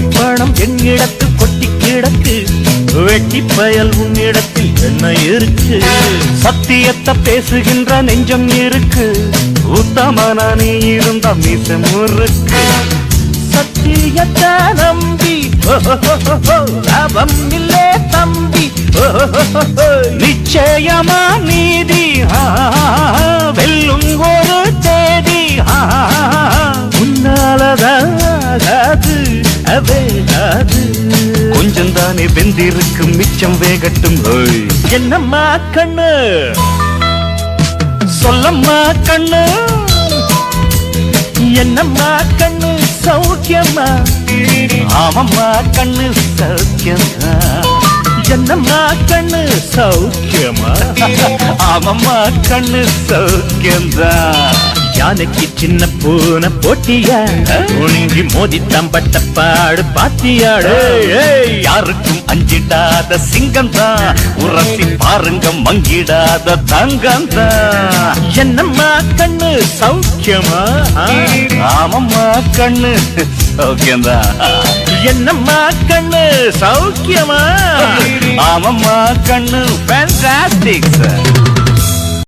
கோடிப்பணம் என்னிடத்து கொட்டி கிடக்கு, வெட்டி பயல் உன்னிடத்தில் என்ன இருக்கு? சத்தியத்தை பேசுகின்ற நெஞ்சம் இருக்கு, உத்தமனா நீ இருந்த மீச முறுக்கு. சத்தியத்தை நம்பி லாபம் இல்லே தம்பி, நிச்சயமா நீதி வெல்லும் ஒரு தேதி. உன்னாலதாகாது அவேகாது, கொஞ்சம் தானே வெந்திருக்கும் மிச்சம் வேகட்டும். என்னம்மா கண்ணு சொல்லம்மா கண்ணு, என்னம்மா கண்ணு சௌக்கியமா? ஆமம்மா கண்ணு சௌக்கியமா. என்னம்மா கண்ணு சௌக்கியமா? ஆமம்மா கண்ணு சௌக்கியந்தா. யானைக்கு சின்ன பூனை போட்டியா, ஒழுங்கி மோதி தம்பட்ட பாடு பாத்தியாடு. யாருக்கும் அஞ்சிடாத சிங்கம் தான், உரசி பாருங்க மங்கிடாத தங்கம் தான். என்னம்மா கண்ணு சௌக்கியமா? ஆமம்மா கண்ணு சௌக்கியந்தா. என்னம்மா கண்ணு சௌக்கியமா? ஆமம்மா கண்ணு ஃபேண்டாஸ்டிக் சார்.